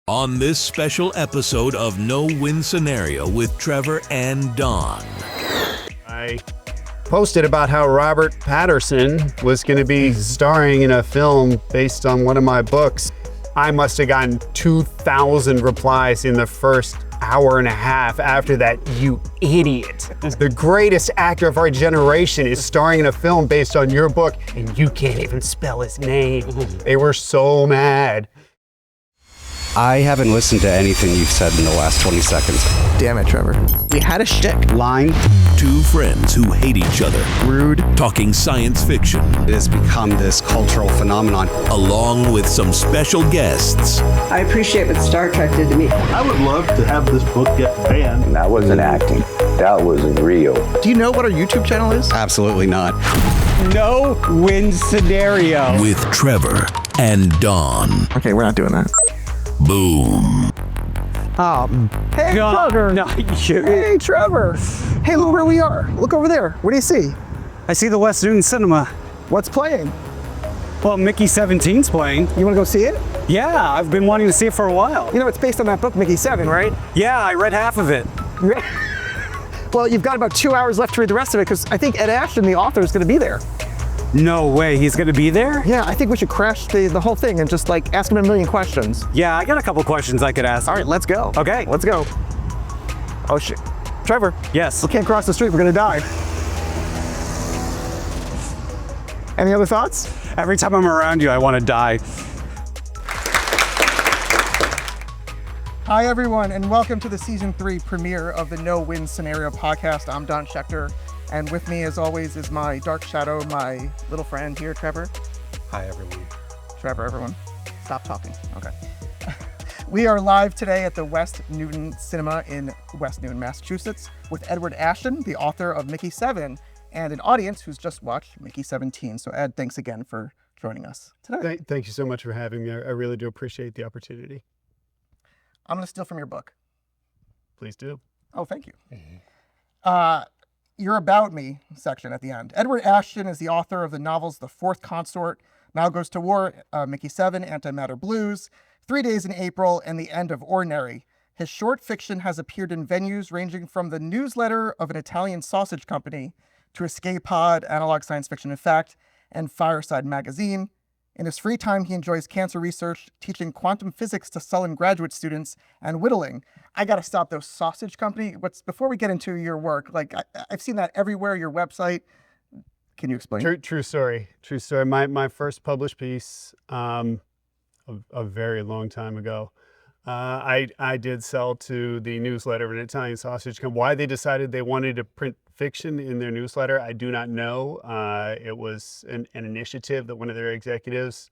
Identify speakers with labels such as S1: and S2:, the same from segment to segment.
S1: On this special episode of No Win Scenario with Trevor and Don.
S2: I posted about how Robert Pattinson was going to be starring in a film based on one of my books. I must have gotten 2,000 replies in the first hour and a half after that. You idiot. The greatest actor of our generation is starring in a film based on your book, and you can't even spell his name. They were so mad.
S3: I haven't listened to anything you've said in the last 20 seconds.
S4: Damn it, Trevor. We had a shtick.
S3: Line.
S1: Two friends who hate each other.
S4: Rude.
S1: Talking science fiction.
S3: It has become this cultural phenomenon.
S1: Along with some special guests.
S5: I appreciate what Star Trek did to me.
S6: I would love to have this book get banned.
S7: That wasn't acting. That was real.
S4: Do you know what our YouTube channel is?
S3: Absolutely not. No win scenario.
S1: With Trevor and Don.
S4: Okay, we're not doing that.
S1: Boom.
S4: Hey, Trevor.
S3: No,
S4: Hey, Trevor. Hey, look where we are. Look over there. What do you see?
S3: I see the West Newton Cinema.
S4: What's playing?
S3: Well, Mickey 17's playing.
S4: You want to go see it?
S3: Yeah, I've been wanting to see it for a while.
S4: You know, it's based on that book, Mickey 7, right?
S3: Yeah, I read half of it.
S4: Well, you've got about 2 hours left to read the rest of it because I think Ed Ashton, the author, is going to be there.
S3: No way, he's gonna be there?
S4: Yeah, I think we should crash the whole thing and just like ask him a million questions.
S3: Yeah, I got a couple questions I could ask.
S4: All right, let's go.
S3: Okay.
S4: Let's go. Oh shit. Trevor.
S3: Yes.
S4: We can't cross the street, we're gonna die. Any other thoughts?
S3: Every time I'm around you, I want to die.
S4: Hi everyone, and welcome to the season 3 premiere of the No Win Scenario podcast. I'm Don Schechter, and with me as always is my dark shadow, my little friend here, Trevor.
S3: Hi everyone.
S4: Trevor, everyone. Stop talking. Okay. We are live today at the West Newton Cinema in West Newton, Massachusetts, with Edward Ashton, the author of Mickey 7, and an audience who's just watched Mickey 17. So Ed, thanks again for joining us today.
S2: Thank you so much for having me. I really do appreciate the opportunity.
S4: I'm going to steal from your book.
S2: Please do.
S4: Oh, thank you. Your About Me section at the end. Edward Ashton is the author of the novels The Fourth Consort, Now Goes to War, Mickey 7, Antimatter Blues, 3 Days in April, and The End of Ordinary. His short fiction has appeared in venues ranging from the newsletter of an Italian sausage company to Escape Pod, Analog Science Fiction and Fact, and Fireside Magazine. In his free time, he enjoys cancer research, teaching quantum physics to sullen graduate students, and whittling. I got to stop those sausage company. Before we get into your work, like I've seen that everywhere, your website. Can you explain?
S2: True story. True story. My first published piece, a very long time ago, I did sell to the newsletter of an Italian sausage company. Why they decided they wanted to print fiction in their newsletter, I do not know. It was an initiative that one of their executives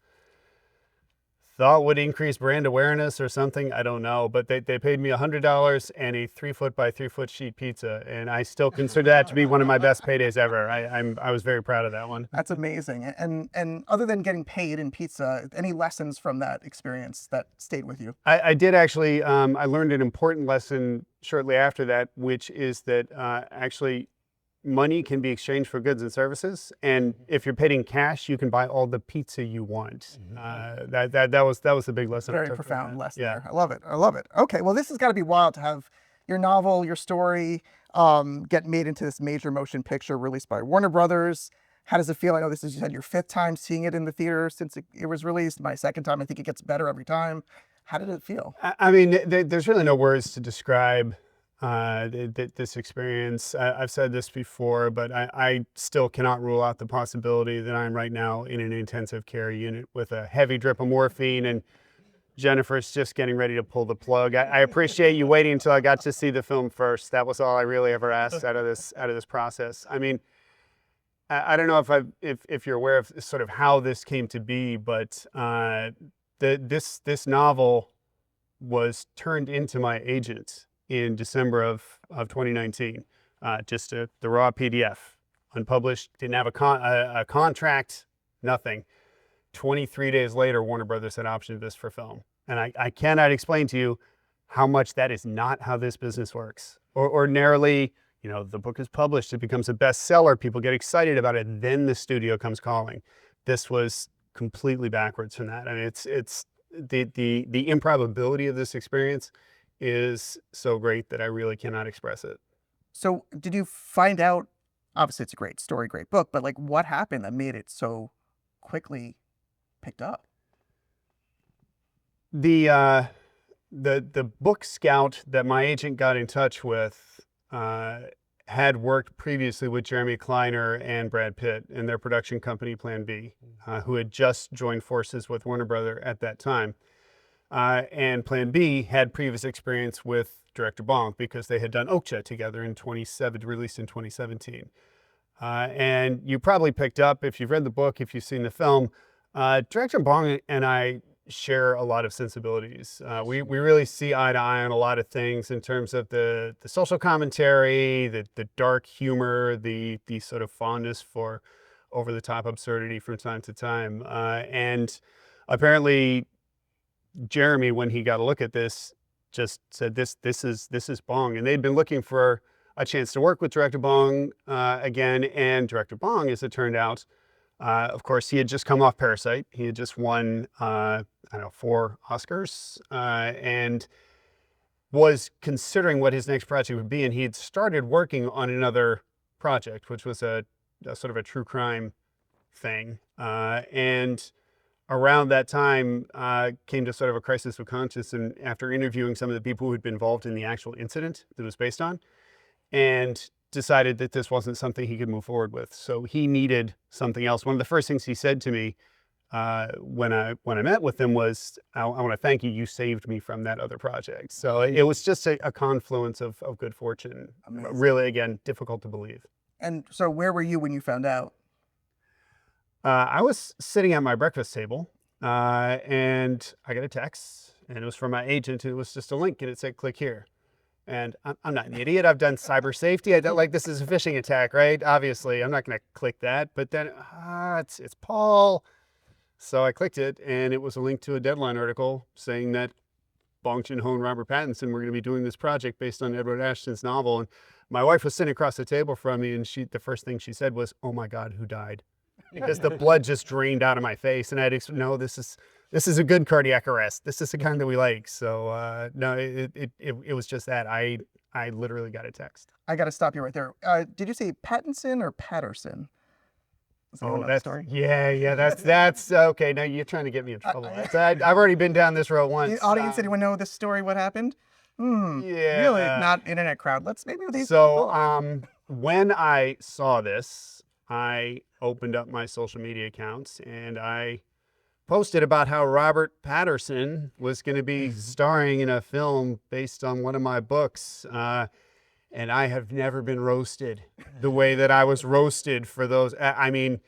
S2: thought would increase brand awareness or something. I don't know, but they paid me $100 and a 3-foot by 3-foot sheet pizza, and I still consider that to be one of my best paydays ever. I was very proud of that one.
S4: That's amazing. And other than getting paid in pizza, any lessons from that experience that stayed with you?
S2: I did actually. I learned an important lesson shortly after that, which is that actually money can be exchanged for goods and services, and if you're paid in cash, you can buy all the pizza you want. That was the big lesson.
S4: Very profound lesson. Yeah, I love it. Okay, well, this has got to be wild to have your novel, your story, get made into this major motion picture released by Warner Brothers. How does it feel? I know this is, you said, your 5th time seeing it in the theater since it was released. My 2nd time. I think it gets better every time. How did it feel?
S2: I mean, there's really no words to describe this experience. I've said this before, but I still cannot rule out the possibility that I'm right now in an intensive care unit with a heavy drip of morphine, and Jennifer's just getting ready to pull the plug. I appreciate you waiting until I got to see the film first. That was all I really ever asked out of this process. I mean, I don't know if you're aware of sort of how this came to be, but this novel was turned into my agent in December of 2019, just the raw PDF, unpublished, didn't have a contract, nothing. 23 days later, Warner Brothers had optioned this for film. And I cannot explain to you how much that is not how this business works. Ordinarily, you know, the book is published, it becomes a bestseller, people get excited about it, then the studio comes calling. This was completely backwards from that. I mean, the improbability of this experience is so great that I really cannot express it.
S4: So did you find out, obviously it's a great story, great book, but like what happened that made it so quickly picked up?
S2: The book scout that my agent got in touch with had worked previously with Jeremy Kleiner and Brad Pitt in their production company Plan B, who had just joined forces with Warner Brother at that time. And Plan B had previous experience with director Bong because they had done Okja together released in 2017. And you probably picked up, if you've read the book, if you've seen the film, director Bong and I share a lot of sensibilities. We really see eye to eye on a lot of things in terms of the social commentary, the dark humor, the sort of fondness for over-the-top absurdity from time to time. And apparently Jeremy, when he got a look at this, just said, this is Bong. And they'd been looking for a chance to work with director Bong again. And director Bong, as it turned out, of course, he had just come off Parasite. He had just won, 4 Oscars, and was considering what his next project would be. And he had started working on another project, which was a sort of a true crime thing. And around that time came to sort of a crisis of conscience. And after interviewing some of the people who had been involved in the actual incident that it was based on, and decided that this wasn't something he could move forward with. So he needed something else. One of the first things he said to me when I met with him was, I want to thank you. You saved me from that other project. So it was just a confluence of good fortune.
S4: Amazing.
S2: Really, again, difficult to believe.
S4: And so where were you when you found out?
S2: I was sitting at my breakfast table and I got a text, and it was from my agent. It was just a link and it said, click here. And I'm not an idiot. I've done cyber safety. I don't like, this is a phishing attack, right? Obviously, I'm not going to click that. But then it's Paul. So I clicked it, and it was a link to a Deadline article saying that Bong Joon Ho and Robert Pattinson were going to be doing this project based on Edward Ashton's novel. And my wife was sitting across the table from me, and the first thing she said was, "Oh my God, who died?" Because the blood just drained out of my face, and I had no, this is a good cardiac arrest. This is the kind that we like. So no, it was just that I literally got a text.
S4: I got to stop you right there. Did you say Pattinson or Patterson?
S2: That's story. Yeah. That's okay. Now you're trying to get me in trouble. I've already been down this road once.
S4: The audience, anyone know this story? What happened?
S2: Yeah.
S4: Really, not internet crowd. Let's maybe these.
S2: So when I saw this, I opened up my social media accounts and I posted about how Robert Pattinson was going to be starring in a film based on one of my books. And I have never been roasted the way that I was roasted for those. I mean,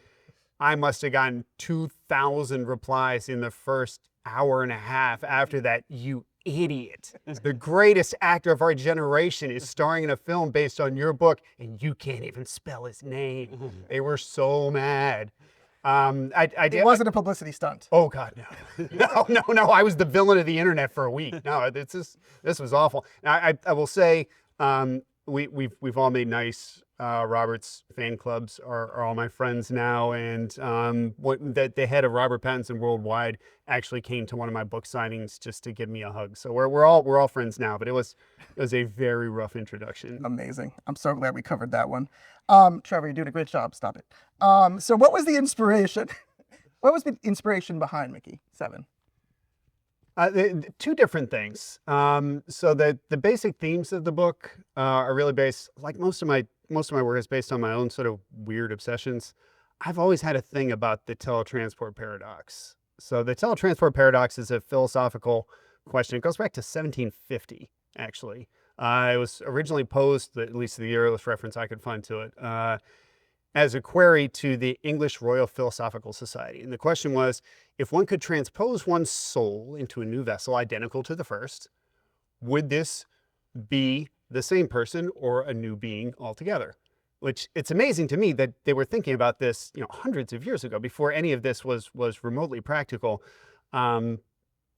S2: I must have gotten 2,000 replies in the first hour and a half after that. You idiot. The greatest actor of our generation is starring in a film based on your book, and you can't even spell his name. They were so mad.
S4: It wasn't a publicity stunt.
S2: Oh God, no. No. I was the villain of the internet for a week. No, this was awful. I will say, we've all made nice. Robert's fan clubs are all my friends now, and the head of Robert Pattinson Worldwide actually came to one of my book signings just to give me a hug. So we're all friends now, but it was a very rough introduction.
S4: Amazing. I'm so glad we covered that one. Trevor, you're doing a great job. Stop it. So what was the inspiration? What was the inspiration behind Mickey 7?
S2: Two different things. So the basic themes of the book are really based, like most of my work is based on my own sort of weird obsessions. I've always had a thing about the teletransport paradox. So the teletransport paradox is a philosophical question. It goes back to 1750, actually. It was originally posed, at least the earliest reference I could find to it, as a query to the English Royal Philosophical Society. And the question was, if one could transpose one's soul into a new vessel identical to the first, would this be the same person or a new being altogether? Which, it's amazing to me that they were thinking about this, hundreds of years ago, before any of this was remotely practical. Ray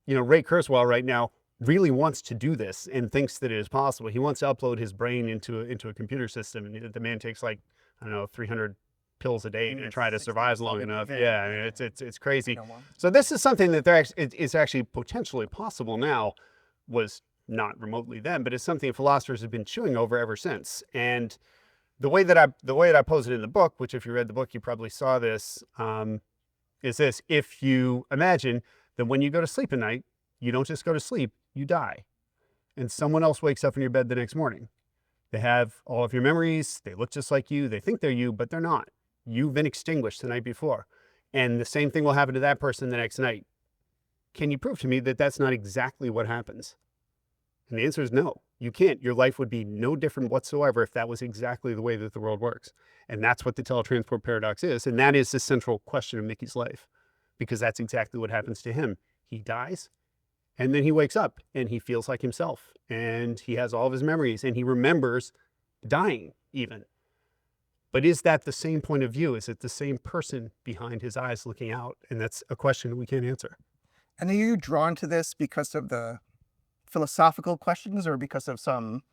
S2: Kurzweil right now really wants to do this and thinks that it is possible. He wants to upload his brain into a computer system, and the man takes 300 pills a day to try to survive long enough.
S4: Yeah.
S2: Yeah, I mean, it's crazy.
S4: No more.
S2: So this is something that is actually potentially possible now, was not remotely then, but it's something philosophers have been chewing over ever since. And the way that I pose it in the book, which if you read the book, you probably saw this, is this: if you imagine that when you go to sleep at night, you don't just go to sleep, you die. And someone else wakes up in your bed the next morning. They have all of your memories, they look just like you, they think they're you, but they're not. You've been extinguished the night before. And the same thing will happen to that person the next night. Can you prove to me that that's not exactly what happens? And the answer is no, you can't. Your life would be no different whatsoever if that was exactly the way that the world works. And that's what the teletransport paradox is. And that is the central question of Mickey's life, because that's exactly what happens to him. He dies, and then he wakes up and he feels like himself, and he has all of his memories, and he remembers dying even. But is that the same point of view? Is it the same person behind his eyes looking out? And that's a question we can't answer.
S4: And are you drawn to this because of the philosophical questions, or because of some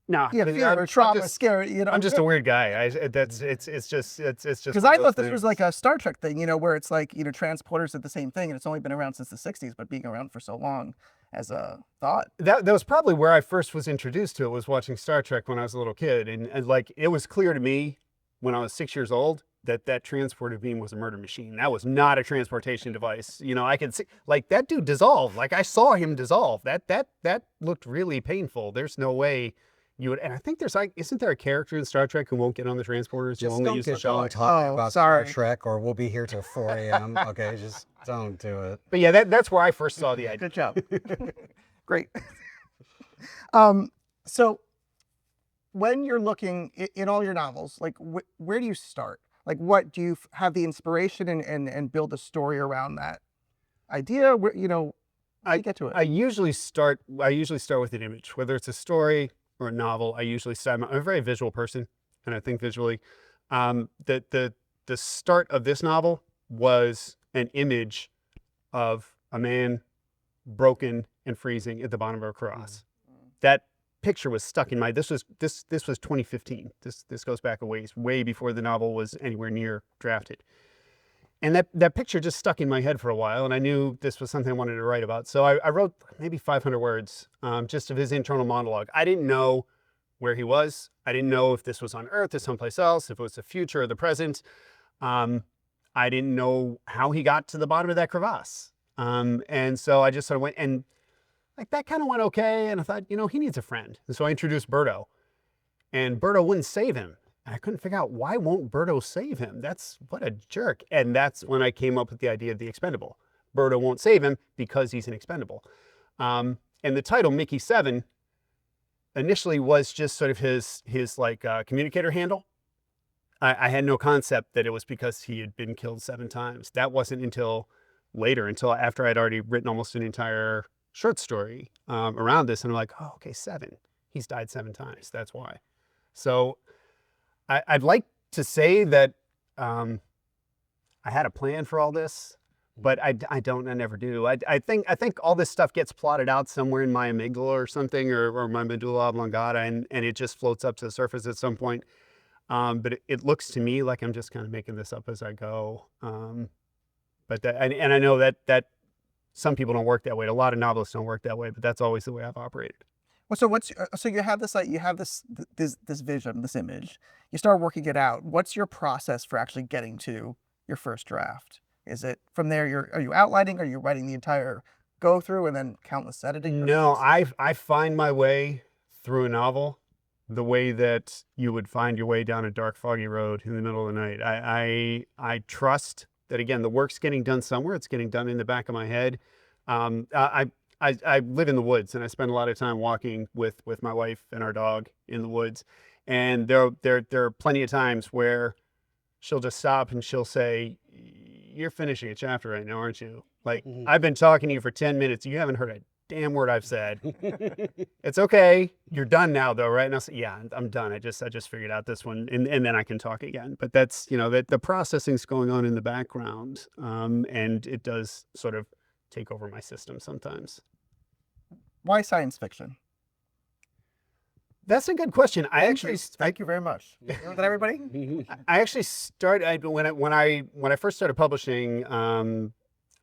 S2: No,
S4: fear or trauma, scare?
S2: I'm just a weird guy. It's just
S4: because I thought this was like a Star Trek thing, where it's like transporters are the same thing, and it's only been around since the '60s, but being around for so long as a thought.
S2: That was probably where I first was introduced to it, was watching Star Trek when I was a little kid, and like it was clear to me when I was 6 years old that transporter beam was a murder machine. That was not a transportation device. I could see, like, that dude dissolved. Like, I saw him dissolve. That looked really painful. There's no way you would. And I think there's isn't there a character in Star Trek who won't get on the transporters?
S3: Just
S2: only
S3: don't
S2: use
S3: get
S2: the shell.
S3: talking about
S4: sorry.
S3: Star Trek, or we'll be here till 4 a.m. Okay, just don't do it.
S2: But yeah, that's where I first saw the idea.
S4: Good job. Great. So when you're looking in all your novels, like where do you start? Like, what do you have the inspiration and build a story around that idea? Where, I get to it.
S2: I usually start with an image, whether it's a story or a novel. I usually start. I'm a very visual person, and I think visually. The start of this novel was an image of a man broken and freezing at the bottom of a crevasse. That picture was stuck in my. This was 2015. This goes back a ways, way before the novel was anywhere near drafted. And that picture just stuck in my head for a while, and I knew this was something I wanted to write about. So I wrote maybe 500 words just of his internal monologue. I didn't know where he was. I didn't know if this was on Earth or someplace else, if it was the future or the present. I didn't know how he got to the bottom of that crevasse. And so I just sort of went, and like that kind of went okay. And I thought, he needs a friend. And so I introduced Berto, and Berto wouldn't save him. And I couldn't figure out, why won't Berto save him? What a jerk. And that's when I came up with the idea of the expendable. Berto won't save him because he's an expendable. And the title, Mickey 7, initially was just sort of his communicator handle. I had no concept that it was because he had been killed 7 times. That wasn't until later, until after I'd already written almost an entire short story around this. And I'm like, oh, okay, 7. He's died 7 times. That's why. So I'd like to say that I had a plan for all this, but I don't. I never do. I think all this stuff gets plotted out somewhere in my amygdala or something, or my medulla oblongata, and it just floats up to the surface at some point. But it looks to me like I'm just kind of making this up as I go. But I know that some people don't work that way. A lot of novelists don't work that way, but that's always the way I've operated.
S4: Well, so you have this vision, this image. You start working it out. What's your process for actually getting to your first draft? Is it from there? Are you outlining? Are you writing the entire go through and then countless editing?
S2: No, I find my way through a novel the way that you would find your way down a dark, foggy road in the middle of the night. I trust that, again, the work's getting done somewhere. It's getting done in the back of my head. I live in the woods, and I spend a lot of time walking with my wife and our dog in the woods. And there are plenty of times where she'll just stop and she'll say, "You're finishing a chapter right now, aren't you? Like, I've been talking to you for 10 minutes. You haven't heard a damn word I've said." "It's okay. You're done now, though, right?" And I'll say, "Yeah, I'm done. I just figured out this one, and then I can talk again." But that's, that the processing's going on in the background, and it does sort of take over my system sometimes.
S4: Why science fiction?
S2: That's a good question.
S4: Thank you very much. Is that everybody?
S2: I actually started when I first started publishing.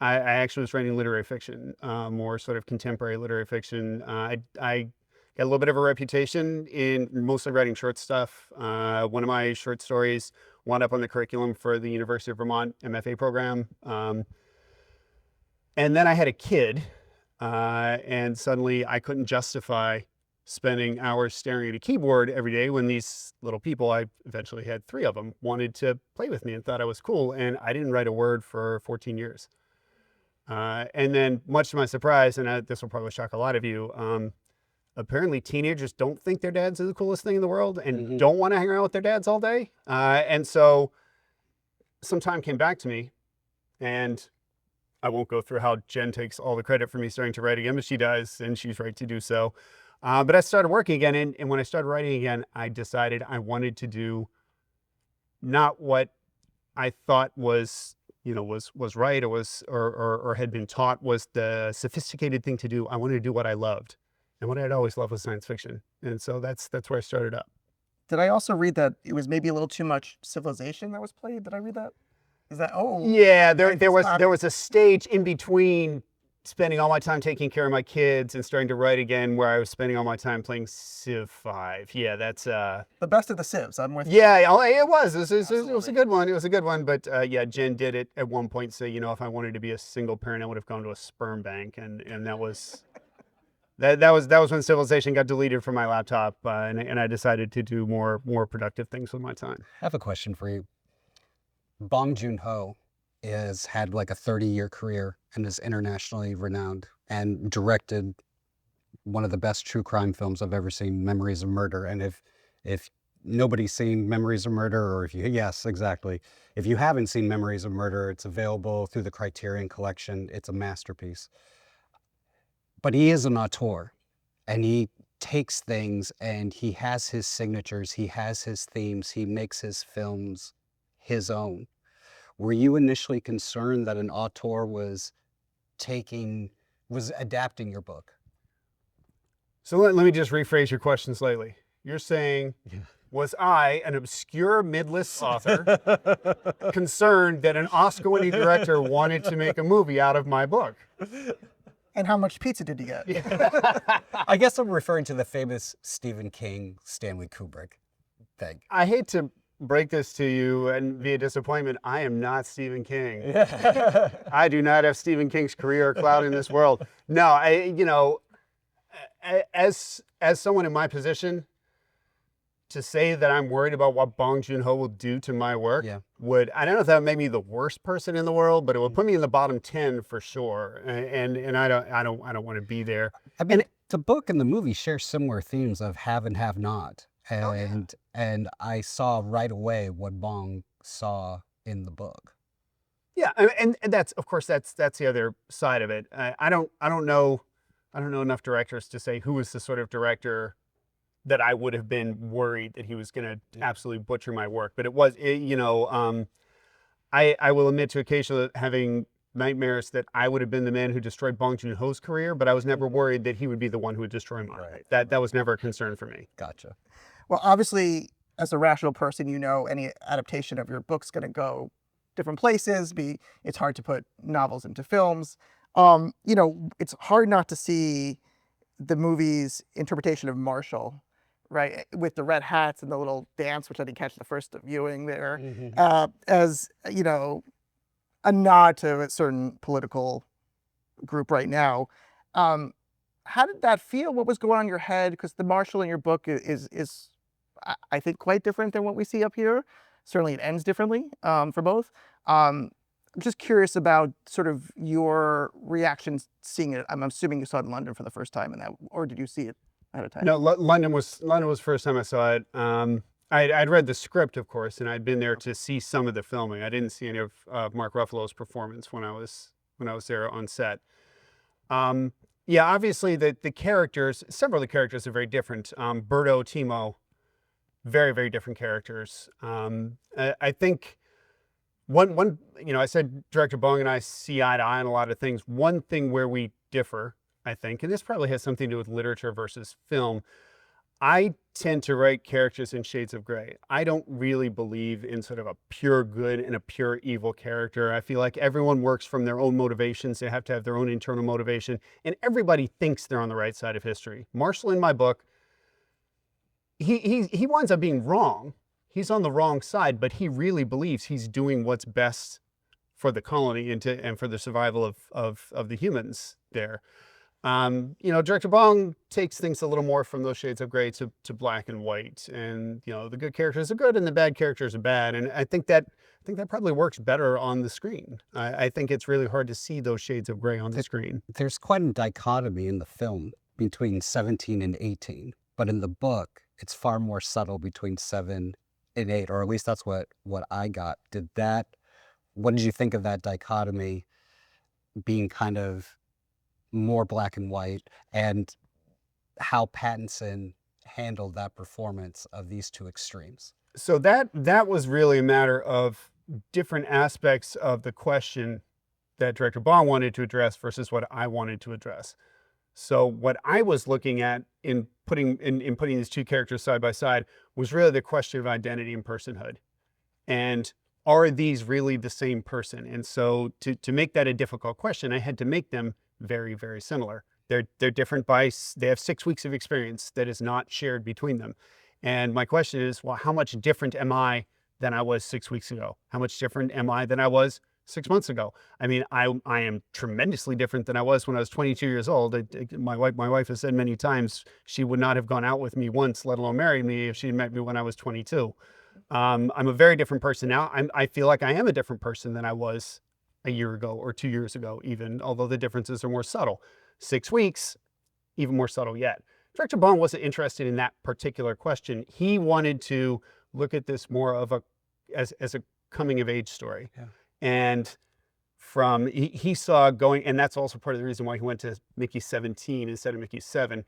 S2: I actually was writing literary fiction, more sort of contemporary literary fiction. I got a little bit of a reputation in mostly writing short stuff. One of my short stories wound up on the curriculum for the University of Vermont MFA program. And then I had a kid, and suddenly I couldn't justify spending hours staring at a keyboard every day when these little people, I eventually had 3 of them, wanted to play with me and thought I was cool. And I didn't write a word for 14 years. And then, much to my surprise, and this will probably shock a lot of you, apparently teenagers don't think their dads are the coolest thing in the world and don't want to hang around with their dads all day. And so some time came back to me, and I won't go through how Jen takes all the credit for me starting to write again, but she does, and she's right to do so. But I started working again, and when I started writing again, I decided I wanted to do not what I thought was right or had been taught was the sophisticated thing to do. I wanted to do what I loved, and what I'd always loved was science fiction, and so that's where I started up.
S4: Did I also read that it was maybe a little too much civilization that was played? Did I read that? Is that
S2: Yeah, there was a stage in between spending all my time taking care of my kids and starting to write again, where I was spending all my time playing Civ 5. Yeah, that's
S4: the best of the Civs. I'm with you.
S2: Yeah, it was a good one. It was a good one, but yeah, Jen did it at one point say, if I wanted to be a single parent, I would have gone to a sperm bank, and that was that was when Civilization got deleted from my laptop, and I decided to do more productive things with my time.
S3: I have a question for you. Bong Joon Ho has had like a 30-year career and is internationally renowned and directed one of the best true crime films I've ever seen, Memories of Murder. And if nobody's seen Memories of Murder, or yes, exactly. If you haven't seen Memories of Murder, it's available through the Criterion Collection. It's a masterpiece. But he is an auteur, and he takes things and he has his signatures, he has his themes, he makes his films his own. Were you initially concerned that an auteur was adapting your book?
S2: So let me just rephrase your question slightly. You're saying, was I, an obscure mid-list author, concerned that an Oscar-winning director wanted to make a movie out of my book?
S4: And how much pizza did you get?
S3: I guess I'm referring to the famous Stephen King, Stanley Kubrick thing.
S2: I hate to break this to you and via disappointment, I am not Stephen King. I do not have Stephen King's career cloud in this world. No, as someone in my position, to say that I'm worried about what Bong Joon Ho will do to my work I don't know if that would make me the worst person in the world, but it would put me in the bottom 10 for sure. And I don't want to be there.
S3: I mean, the book and the movie share similar themes of have and have not. And I saw right away what Bong saw in the book.
S2: Yeah, and that's, of course, that's the other side of it. I don't know enough directors to say who was the sort of director that I would have been worried that he was going to absolutely butcher my work. But I will admit to occasionally having nightmares that I would have been the man who destroyed Bong Joon Ho's career, but I was never worried that he would be the one who would destroy mine. Right. That was never a concern for me.
S3: Gotcha.
S4: Well, obviously, as a rational person, any adaptation of your book's going to go different places. It's hard to put novels into films. It's hard not to see the movie's interpretation of Marshall, right, with the red hats and the little dance, which I didn't catch the first viewing there, as a nod to a certain political group right now. How did that feel? What was going on in your head? Because the Marshall in your book is I think quite different than what we see up here. Certainly it ends differently for both. I'm just curious about sort of your reactions seeing it. I'm assuming you saw it in London for the first time, or did you see it at a time?
S2: No, London was the first time I saw it. I'd read the script, of course, and I'd been there to see some of the filming. I didn't see any of Mark Ruffalo's performance when I was there on set. Yeah, obviously the characters, several of the characters are very different. Berto, Timo, very, very different characters. I think I said Director Bong and I see eye to eye on a lot of things. One thing where we differ, I think, and this probably has something to do with literature versus film, I tend to write characters in shades of gray. I don't really believe in sort of a pure good and a pure evil character. I feel like everyone works from their own motivations. They have to have their own internal motivation, and everybody thinks they're on the right side of history. Marshall, in my book, he winds up being wrong. He's on the wrong side, but he really believes he's doing what's best for the colony and for the survival of the humans there. Director Bong takes things a little more from those shades of gray to black and white, and the good characters are good and the bad characters are bad, and I think that probably works better on the screen. I think it's really hard to see those shades of gray on the screen.
S3: There's quite a dichotomy in the film between 17 and 18, but in the book, it's far more subtle between 7 and 8, or at least that's what I got. What did you think of that dichotomy being kind of more black and white, and how Pattinson handled that performance of these two extremes?
S2: So that was really a matter of different aspects of the question that Director Bong wanted to address versus what I wanted to address. So what I was looking at in putting these two characters side by side was really the question of identity and personhood. And are these really the same person? And so to make that a difficult question, I had to make them very, very similar. They're different they have 6 weeks of experience that is not shared between them. And my question is, well, how much different am I than I was 6 weeks ago? How much different am I than I was 6 months ago? I mean, I am tremendously different than I was when I was 22 years old. My wife has said many times she would not have gone out with me once, let alone marry me, if she had met me when I was 22. I'm a very different person now. I feel like I am a different person than I was a year ago or 2 years ago, even, although the differences are more subtle. 6 weeks, even more subtle yet. Director Bong wasn't interested in that particular question. He wanted to look at this more of as a coming of age story. Yeah. And he saw going, and that's also part of the reason why he went to Mickey 17 instead of Mickey 7.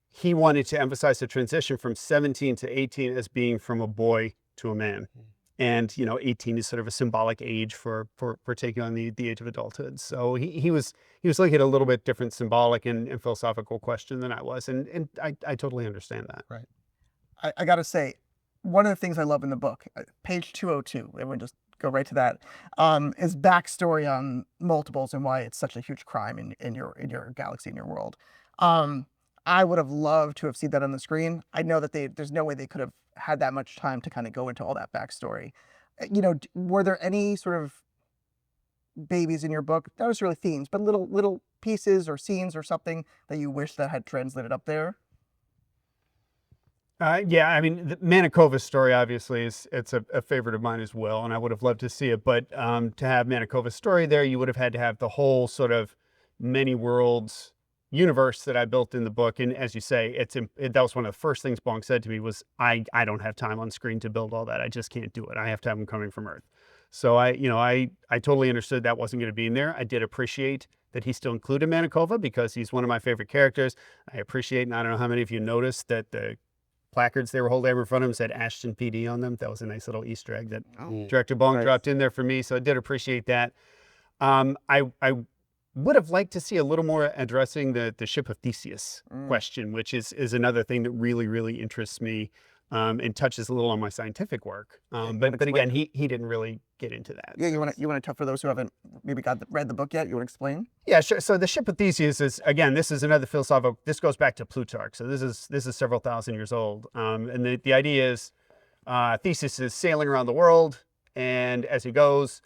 S2: He wanted to emphasize the transition from 17 to 18 as being from a boy to a man. And 18 is sort of a symbolic age for taking on the age of adulthood. So he was looking at a little bit different symbolic and philosophical question than I was, and I totally understand that.
S4: Right. I got to say, one of the things I love in the book, page 202, everyone just go right to that, is backstory on multiples and why it's such a huge crime in your galaxy, in your world. I would have loved to have seen that on the screen. I know that there's no way they could have had that much time to kind of go into all that backstory. Were there any sort of babies in your book, not necessarily themes, but little pieces or scenes or something that you wish that had translated up there?
S2: Yeah, I mean, the Manikova's story obviously it's a favorite of mine as well, and I would have loved to see it. But to have Manikova's story there, you would have had to have the whole sort of many worlds universe that I built in the book. And as you say, that was one of the first things Bong said to me was, I don't have time on screen to build all that. I just can't do it. I have to have them coming from Earth. So I totally understood that wasn't going to be in there. I did appreciate that he still included Manikova because he's one of my favorite characters. I appreciate, and I don't know how many of you noticed that the placards they were holding in front of him said Ashton PD on them. That was a nice little Easter egg that Director Bong dropped in there for me. So I did appreciate that. I would have liked to see a little more addressing the ship of Theseus question, which is another thing that really, really interests me and touches a little on my scientific work. But again, he didn't really get into that.
S4: Yeah, you want to tell for those who haven't maybe read the book yet, you want to explain?
S2: Yeah, sure. So the ship of Theseus is, again, this is another philosophical, this goes back to Plutarch. So this is several thousand years old. And the idea is Theseus is sailing around the world, and as he goes,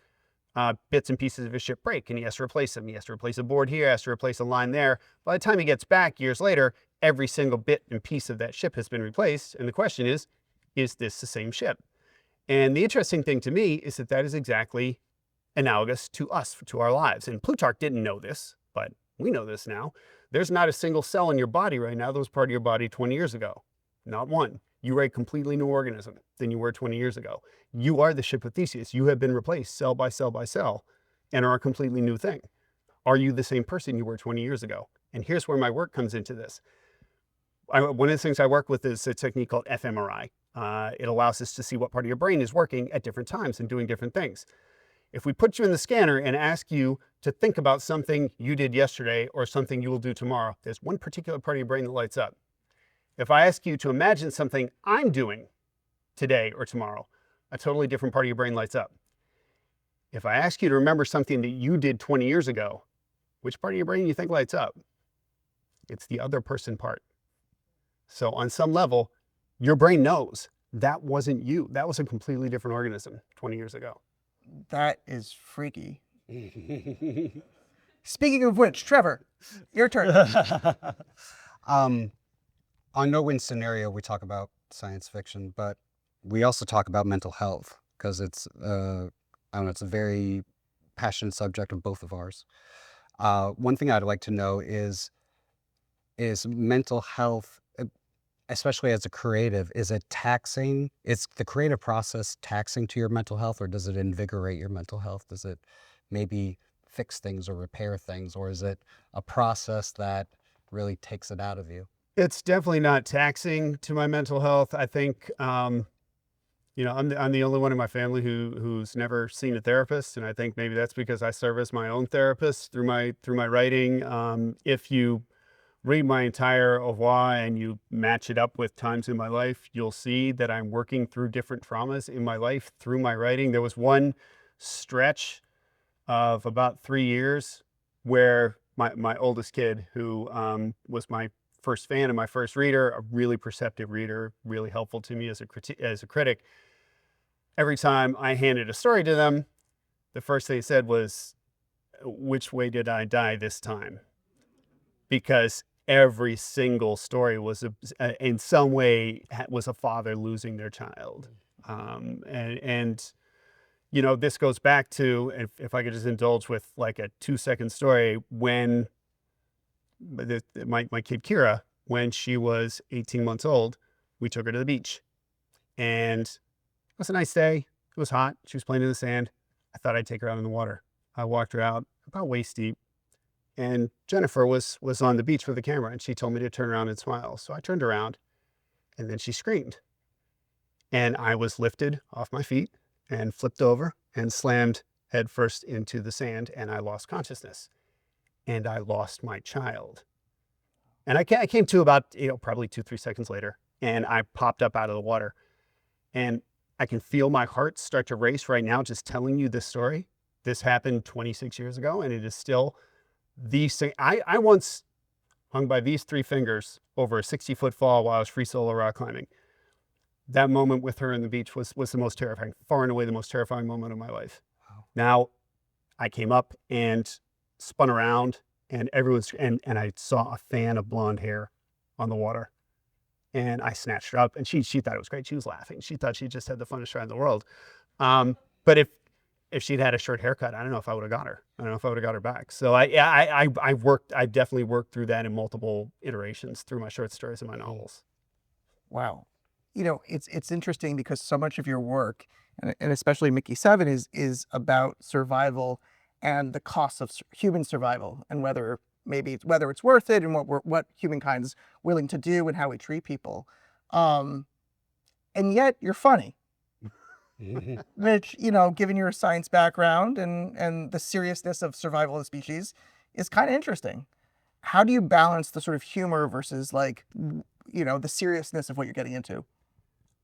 S2: bits and pieces of his ship break, and he has to replace them. He has to replace a board here, has to replace a line there. By the time he gets back years later, every single bit and piece of that ship has been replaced. And the question is this the same ship? And the interesting thing to me is that is exactly analogous to us, to our lives. And Plutarch didn't know this, but we know this now. There's not a single cell in your body right now that was part of your body 20 years ago. Not one. You are a completely new organism than you were 20 years ago. You are the ship of Theseus. You have been replaced cell by cell by cell and are a completely new thing. Are you the same person you were 20 years ago? And here's where my work comes into this. One of the things I work with is a technique called fMRI. It allows us to see what part of your brain is working at different times and doing different things. If we put you in the scanner and ask you to think about something you did yesterday or something you will do tomorrow, there's one particular part of your brain that lights up. If I ask you to imagine something I'm doing today or tomorrow, a totally different part of your brain lights up. If I ask you to remember something that you did 20 years ago, which part of your brain do you think lights up? It's the other person part. So on some level, your brain knows that wasn't you. That was a completely different organism 20 years ago.
S4: That is freaky. Speaking of which, Trevor, your turn.
S3: On No Win Scenario, we talk about science fiction, but we also talk about mental health because it's, I don't know, it's a very passionate subject of both of ours. One thing I'd like to know is mental health, especially as a creative, is it taxing? Is the creative process taxing to your mental health, or does it invigorate your mental health? Does it maybe fix things or repair things, or is it a process that really takes it out of you?
S2: It's definitely not taxing to my mental health. I think, I'm the only one in my family who's never seen a therapist, and I think maybe that's because I serve as my own therapist through my writing. If you read my entire au revoir and you match it up with times in my life, you'll see that I'm working through different traumas in my life through my writing. There was one stretch of about 3 years where my oldest kid, who was my first fan and my first reader, a really perceptive reader, really helpful to me as a critic. Every time I handed a story to them, the first thing they said was, "Which way did I die this time?" Because every single story was in some way was a father losing their child. This goes back to, if I could just indulge with like a 2-second story, when my kid Kira, when she was 18 months old, we took her to the beach, and it was a nice day. It was hot. She was playing in the sand. I thought I'd take her out in the water. I walked her out about waist deep, and Jennifer was on the beach with the camera, and she told me to turn around and smile. So I turned around, and then she screamed, and I was lifted off my feet and flipped over and slammed headfirst into the sand, and I lost consciousness, and I lost my child. And I came to about, probably 2-3 seconds later, and I popped up out of the water, and I can feel my heart start to race right now just telling you this story. This happened 26 years ago, and it is still these things. I once hung by these 3 fingers over a 60-foot fall while I was free solo rock climbing. That moment with her on the beach was the most terrifying, far and away the most terrifying moment of my life. Wow. Now, I came up and spun around, and and I saw a fan of blonde hair on the water, and I snatched her up, and she thought it was great. She was laughing. She thought she just had the funnest ride in the world. But if she'd had a short haircut, I don't know if I would have got her. I don't know if I would have got her back. So I definitely worked through that in multiple iterations through my short stories and my novels.
S4: Wow. It's interesting because so much of your work, and especially Mickey 7, is about survival and the cost of human survival, and whether it's worth it, and what humankind's willing to do and how we treat people. And yet you're funny. Which, given your science background and the seriousness of survival of the species, is kind of interesting. How do you balance the sort of humor versus the seriousness of what you're getting into?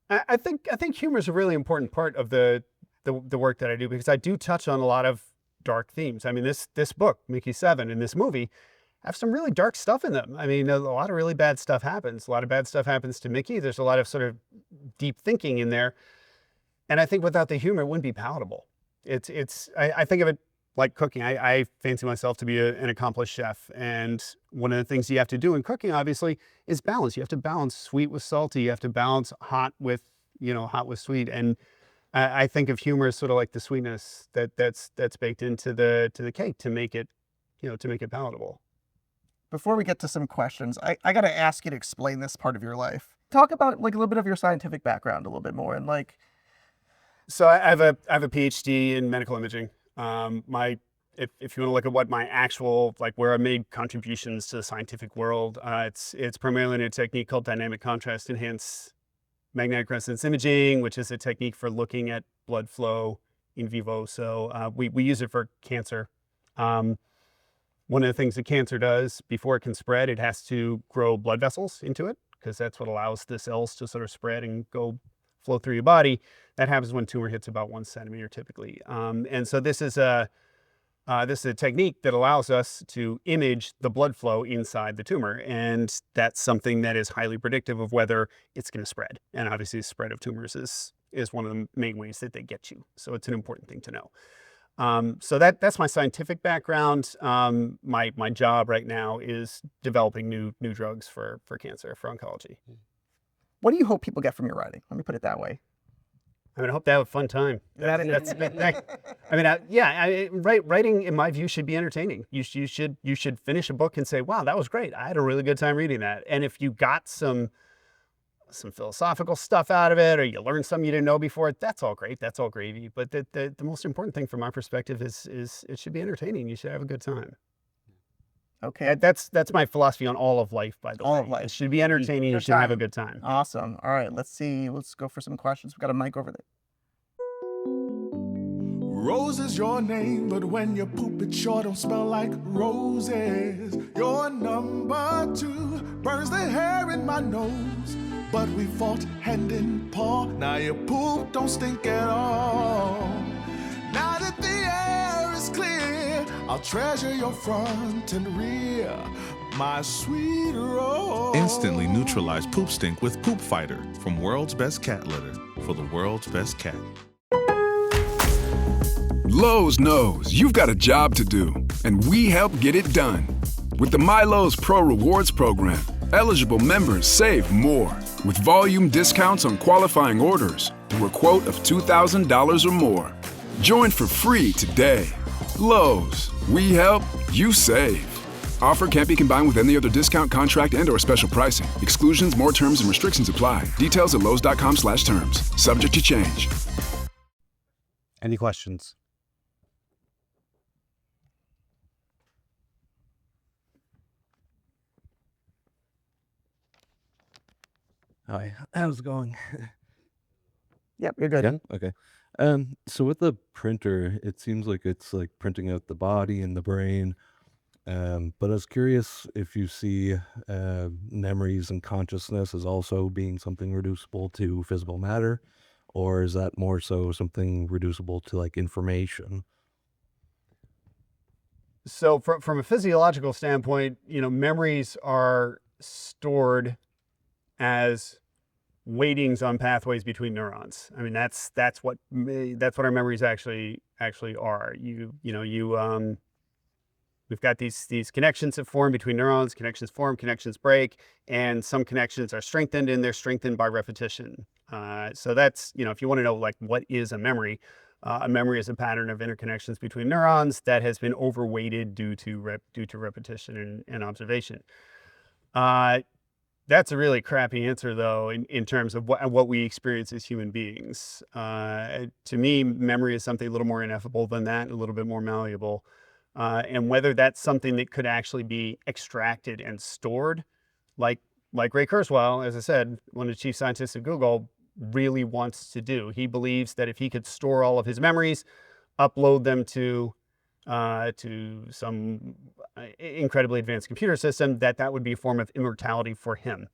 S2: I think humor is a really important part of the work that I do, because I do touch on a lot of dark themes. I mean, this book, Mickey 7, and this movie have some really dark stuff in them. I mean, a lot of really bad stuff happens. A lot of bad stuff happens to Mickey. There's a lot of sort of deep thinking in there. And I think without the humor, it wouldn't be palatable. I think of it like cooking. I fancy myself to be an accomplished chef. And one of the things you have to do in cooking, obviously, is balance. You have to balance sweet with salty. You have to balance hot with sweet. And I think of humor as sort of like the sweetness that's baked into the cake to make it palatable.
S4: Before we get to some questions, I got to ask you to explain this part of your life. Talk about a little bit of your scientific background a little bit more, and
S2: So I have a PhD in medical imaging. If you want to look at what my actual, where I made contributions to the scientific world, it's primarily in a technique called dynamic contrast enhanced magnetic resonance imaging, which is a technique for looking at blood flow in vivo. So we use it for cancer. One of the things that cancer does, before it can spread, it has to grow blood vessels into it because that's what allows the cells to sort of spread and flow through your body. That happens when tumor hits about 1 centimeter typically. And so this is a technique that allows us to image the blood flow inside the tumor. And that's something that is highly predictive of whether it's going to spread. And obviously the spread of tumors is one of the main ways that they get you. So it's an important thing to know. So that's my scientific background. My job right now is developing new drugs for cancer, for oncology.
S4: What do you hope people get from your writing? Let me put it that way.
S2: I hope they have a fun time. That's a big thing. Writing, in my view, should be entertaining. You should finish a book and say, wow, that was great. I had a really good time reading that. And if you got some philosophical stuff out of it, or you learned something you didn't know before, that's all great. That's all gravy. But the most important thing from my perspective is it should be entertaining. You should have a good time.
S4: Okay.
S2: That's my philosophy on all of life, by the way.
S4: All of life.
S2: It should be entertaining. You should have a good time.
S4: Awesome. All right, let's see. Let's go for some questions. We've got a mic over there.
S8: Rose is your name, but when you poop it sure don't smell like roses. Your number 2 burns the hair in my nose, but we fought hand in paw. Now your poop don't stink at all. Now that the air is clear, I'll treasure your front and rear, my sweet Rose.
S9: Instantly neutralize poop stink with Poop Fighter from World's Best Cat Litter for the world's best cat.
S10: Lowe's knows you've got a job to do, and we help get it done. With the MyLowe's Pro Rewards program, eligible members save more with volume discounts on qualifying orders through a quote of $2,000 or more. Join for free today. Lowe's, we help, you save. Offer can't be combined with any other discount, contract, and/or special pricing. Exclusions, more terms, and restrictions apply. Details at lowes.com/terms. Subject to change.
S3: Any questions?
S11: Hi, how's it going?
S4: Yep, you're good.
S11: Yeah, okay. So with the printer, it seems like it's like printing out the body and the brain. But I was curious if you see memories and consciousness as also being something reducible to physical matter, or is that more so something reducible to like information?
S2: So from a physiological standpoint, memories are stored as weightings on pathways between neurons. I mean, that's what our memories actually are. We've got these connections that form between neurons. Connections form, connections break, and some connections are strengthened, and they're strengthened by repetition. So that's, if you want to know like what is a memory is a pattern of interconnections between neurons that has been overweighted due to repetition and observation. That's a really crappy answer, though, in terms of what we experience as human beings. To me, memory is something a little more ineffable than that, a little bit more malleable. And whether that's something that could actually be extracted and stored, like Ray Kurzweil, as I said, one of the chief scientists at Google, really wants to do. He believes that if he could store all of his memories, upload them to some incredibly advanced computer system, that would be a form of immortality for him.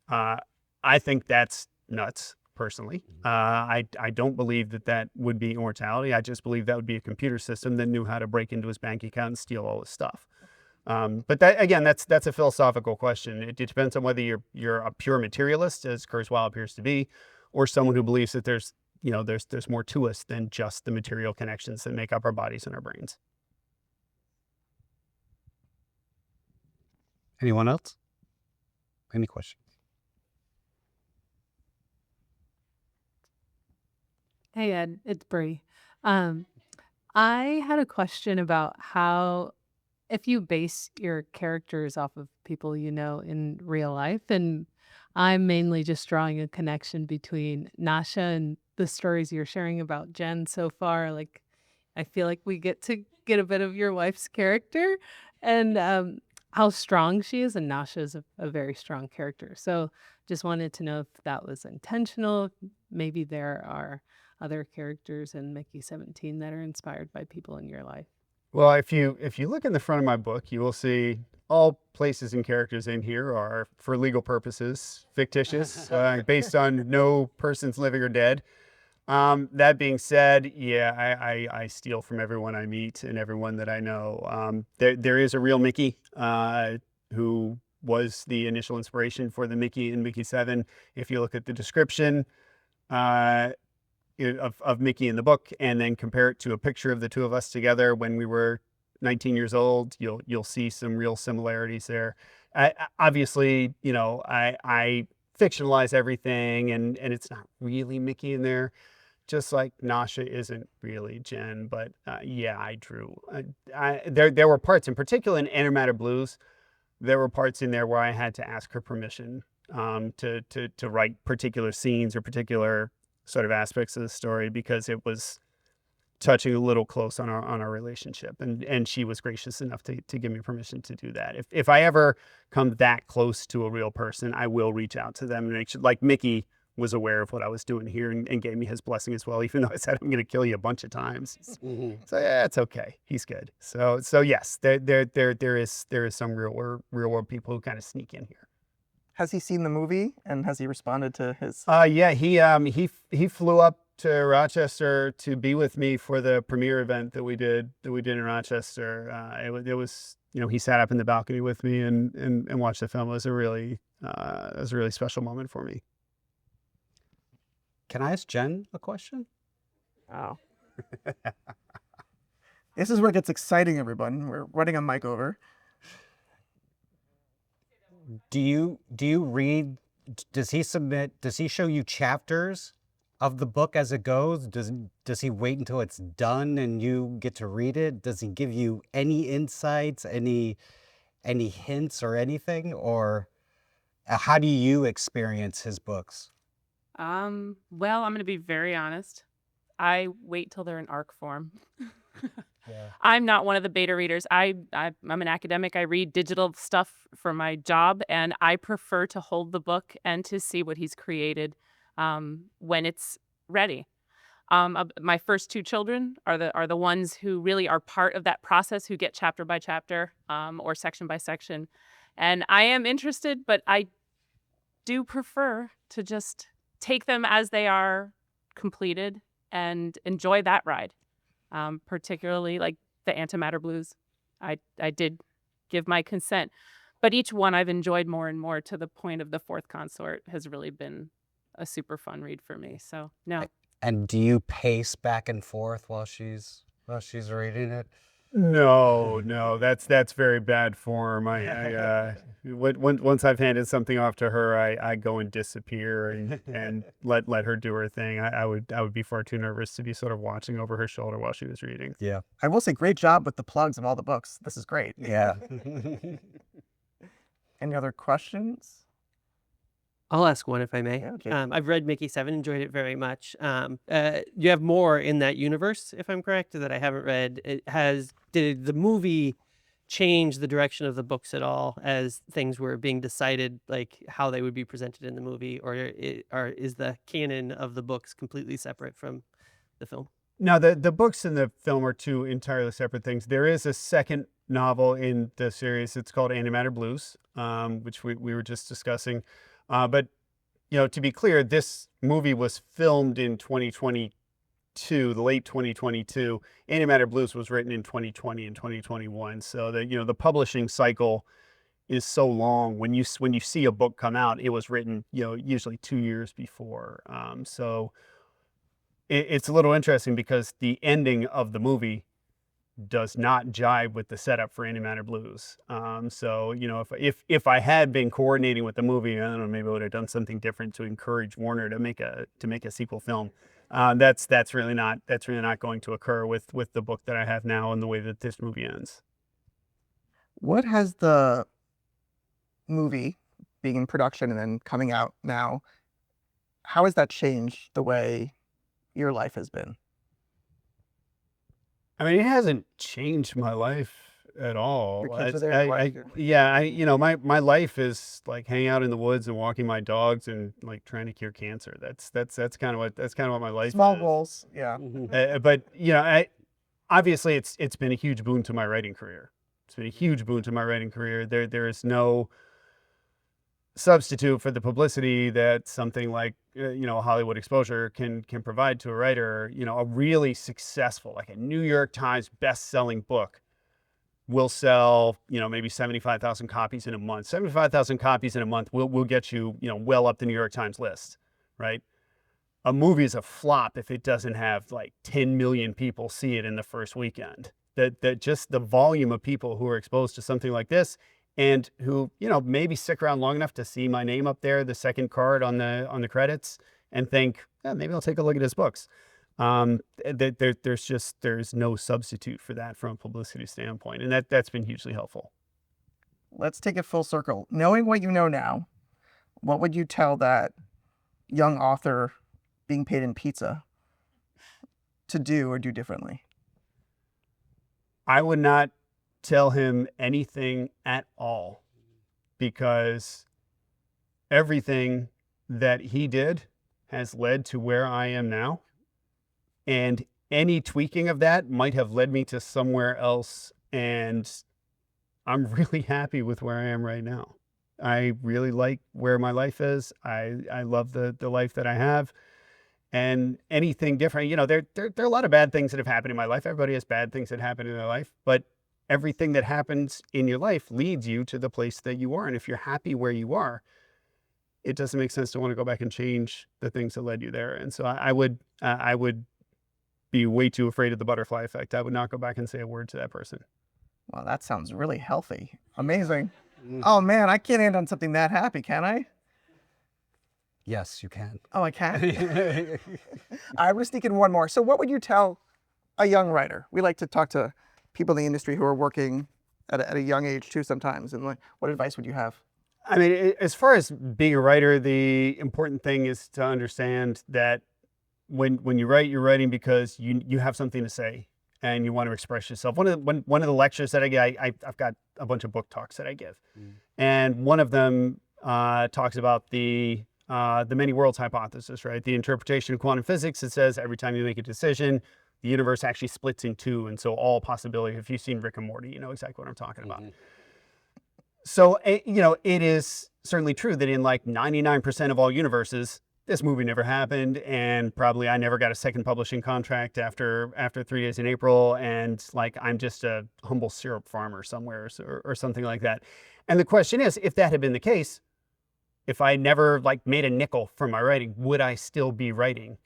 S2: I think that's nuts, personally. I don't believe that would be immortality. I just believe that would be a computer system that knew how to break into his bank account and steal all his stuff. But that, again, that's a philosophical question. It depends on whether you're a pure materialist, as Kurzweil appears to be, or someone who believes that there's more to us than just the material connections that make up our bodies and our brains.
S3: Anyone else? Any questions?
S12: Hey Ed, it's Bree. I had a question about how, if you base your characters off of people you know in real life, and I'm mainly just drawing a connection between Nasha and the stories you're sharing about Jen so far. Like, I feel like we get to get a bit of your wife's character and how strong she is, and Nasha is a very strong character. So just wanted to know if that was intentional. Maybe there are other characters in Mickey 17 that are inspired by people in your life.
S2: Well, if you look in the front of my book, you will see all places and characters in here are, for legal purposes, fictitious, based on no persons living or dead. That being said, yeah, I steal from everyone I meet and everyone that I know. There is a real Mickey, who was the initial inspiration for the Mickey in Mickey 7. If you look at the description of Mickey in the book and then compare it to a picture of the two of us together when we were 19 years old, you'll see some real similarities there. Obviously, I fictionalize everything and it's not really Mickey in there. Just like Nasha isn't really Jen, but yeah, I drew. There were parts, in particular in Antimatter Blues, there were parts in there where I had to ask her permission to write particular scenes or particular sort of aspects of the story because it was touching a little close on our relationship, and she was gracious enough to give me permission to do that. If I ever come that close to a real person, I will reach out to them and make sure, like Mickey was aware of what I was doing here and gave me his blessing as well, even though I said I'm going to kill you a bunch of times. So yeah, it's okay. He's good. So yes, there is some real world people who kind of sneak in here.
S4: Has he seen the movie and has he responded to his?
S2: Yeah, he flew up to Rochester to be with me for the premiere event that we did in Rochester. It was he sat up in the balcony with me and watched the film. It was a really special moment for me.
S3: Can I ask Jen a question?
S4: Oh. This is where it gets exciting, everyone. We're running a mic over.
S3: Do you read, does he show you chapters of the book as it goes? Does he wait until it's done and you get to read it? Does he give you any insights, any hints or anything? Or how do you experience his books?
S13: Well, I'm going to be very honest. I wait till they're in ARC form.
S3: Yeah.
S13: I'm not one of the beta readers. I'm an academic. I read digital stuff for my job, and I prefer to hold the book and to see what he's created when it's ready. My first two children are the ones who really are part of that process, who get chapter by chapter or section by section. And I am interested, but I do prefer to just take them as they are completed and enjoy that ride. Particularly like the Antimatter Blues. I did give my consent, but each one I've enjoyed more and more to the point of the Fourth Consort has really been a super fun read for me. So no.
S3: And do you pace back and forth while she's reading it?
S2: No, that's very bad form. Once I've handed something off to her, I go and disappear and let her do her thing. I would be far too nervous to be sort of watching over her shoulder while she was reading.
S3: Yeah.
S4: I will say, great job with the plugs of all the books. This is great.
S3: Yeah.
S4: Any other questions?
S14: I'll ask one if I may.
S4: Yeah, okay.
S14: I've read Mickey 7, enjoyed it very much. You have more in that universe, if I'm correct, that I haven't read. Did the movie change the direction of the books at all as things were being decided, like how they would be presented in the movie, or is the canon of the books completely separate from the film?
S2: No, the books and the film are two entirely separate things. There is a second novel in the series. It's called Antimatter Blues, which we were just discussing. But, to be clear, this movie was filmed in 2022, the late 2022. Antimatter Blues was written in 2020 and 2021. So the publishing cycle is so long. When you see a book come out, it was written, usually 2 years before. So it's a little interesting because the ending of the movie does not jive with the setup for Antimatter Blues. So if I had been coordinating with the movie, I don't know, maybe I would have done something different to encourage Warner to make a sequel film. That's really not going to occur with the book that I have now and the way that this movie ends.
S4: What has the movie being in production and then coming out now, how has that changed the way your life has been?
S2: I mean, it hasn't changed my life at all.
S4: Your kids are there?
S2: My life is like hanging out in the woods and walking my dogs and like trying to cure cancer. That's kind of what my life
S4: Small
S2: is.
S4: goals, yeah.
S2: But obviously it's been a huge boon to my writing career. It's been a huge boon to my writing career. There is no substitute for the publicity that something like a Hollywood exposure can provide to a writer. A really successful, like a New York Times best-selling book will sell maybe 75,000 copies in a month. 75,000 copies in a month will get you well up the New York Times list, right? A movie is a flop if it doesn't have like 10 million people see it in the first weekend. That just the volume of people who are exposed to something like this, and who maybe stick around long enough to see my name up there, the second card on the credits, and think, maybe I'll take a look at his books. There's no substitute for that from a publicity standpoint, and that's been hugely helpful.
S4: Let's take it full circle. Knowing what you know now, what would you tell that young author being paid in pizza to do or do differently?
S2: I would not tell him anything at all, because everything that he did has led to where I am now. And any tweaking of that might have led me to somewhere else. And I'm really happy with where I am right now. I really like where my life is. I love the life that I have. And anything different, there are a lot of bad things that have happened in my life. Everybody has bad things that happen in their life, but everything that happens in your life leads you to the place that you are. And if you're happy where you are, it doesn't make sense to want to go back and change the things that led you there. And so I would be way too afraid of the butterfly effect. I would not go back and say a word to that person.
S4: Well, that sounds really healthy. Amazing. Oh man, I can't end on something that happy, can I?
S3: Yes, you can.
S4: Oh, I can? I was thinking one more. So what would you tell a young writer? We like to talk to people in the industry who are working at a young age too sometimes. And what advice would you have?
S2: I mean, as far as being a writer, the important thing is to understand that when you write, you're writing because you have something to say and you want to express yourself. One of the lectures that I give, I've got a bunch of book talks that I give. And one of them talks about the many worlds hypothesis, right? The interpretation of quantum physics, it says every time you make a decision, the universe actually splits in two. And so all possibility, if you've seen Rick and Morty, you know exactly what I'm talking about. So, it is certainly true that in like 99% of all universes, this movie never happened. And probably I never got a second publishing contract after 3 Days in April. And like, I'm just a humble syrup farmer somewhere or something like that. And the question is, if that had been the case, if I never made a nickel from my writing, would I still be writing?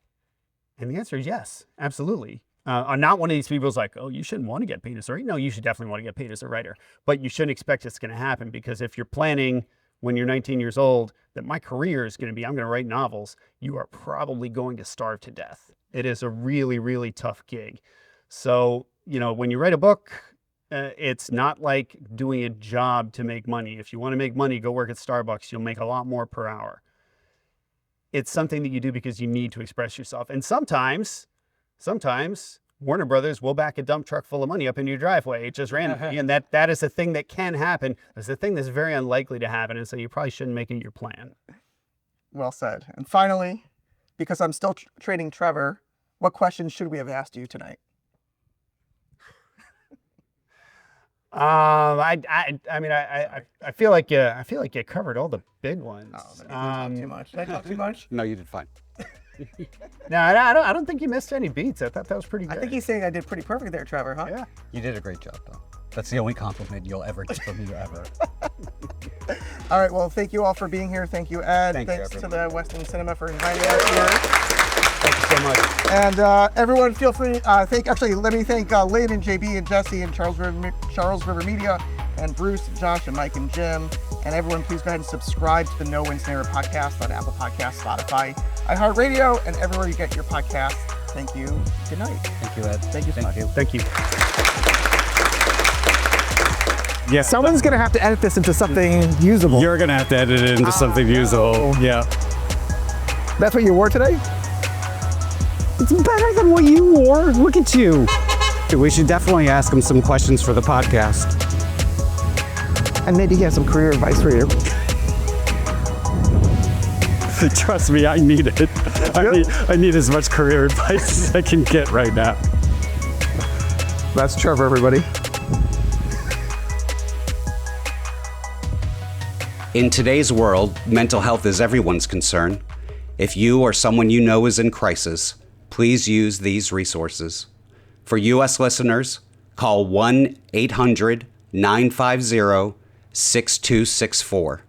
S2: And the answer is yes, absolutely. I'm not one of these people who's like, oh, you shouldn't want to get paid as a writer. No, you should definitely want to get paid as a writer. But you shouldn't expect it's going to happen, because if you're planning when you're 19 years old that my career is going to be, I'm going to write novels, you are probably going to starve to death. It is a really, really tough gig. So, when you write a book, it's not like doing a job to make money. If you want to make money, go work at Starbucks. You'll make a lot more per hour. It's something that you do because you need to express yourself. And sometimes Warner Brothers will back a dump truck full of money up into your driveway, just randomly. And that is a thing that can happen. It's a thing that's very unlikely to happen. And so you probably shouldn't make it your plan.
S4: Well said. And finally, because I'm still trading Trevor, what questions should we have asked you tonight?
S2: I feel like you covered all the big ones.
S4: Oh, did I talk too much? Did I talk too much?
S3: No, you did fine.
S2: No, I don't think you missed any beats. I thought that was pretty good.
S4: I think he's saying I did pretty perfect there, Trevor, huh?
S2: Yeah.
S3: You did a great job, though. That's the only compliment you'll ever get from me ever.
S4: All right, well, thank you all for being here. Thank you, Ed. Thanks to the Western Cinema for inviting us here.
S2: Thank you so much.
S4: And everyone, feel free. Let me thank Lynn and JB and Jesse and Charles River Media and Bruce, Josh, and Mike and Jim. And everyone, please go ahead and subscribe to the No Win Scenario podcast on Apple Podcasts, Spotify, iHeartRadio, and everywhere you get your podcasts. Thank you. Good night.
S3: Thank you, Ed.
S4: Thank you so much.
S2: Thank you.
S4: Yeah, someone's going to have to edit this into something usable.
S15: You're going to have to edit it into something usable. Yeah.
S4: That's what you wore today?
S15: It's better than what you wore. Look at you.
S3: We should definitely ask him some questions for the podcast.
S4: And maybe get some career advice for you.
S15: Trust me, I need it. I need as much career advice as I can get right now.
S16: That's Trevor, everybody.
S17: In today's world, mental health is everyone's concern. If you or someone you know is in crisis, please use these resources. For U.S. listeners, call 1-800-950-6264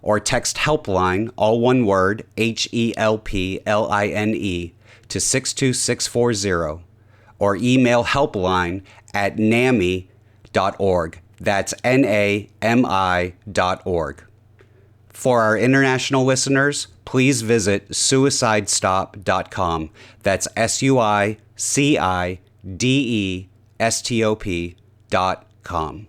S17: or text HELPLINE, all one word, HELPLINE, to 62640 or email helpline@nami.org. That's NAMI.org. For our international listeners, please visit suicidestop.com. That's SUICIDESTOP.com.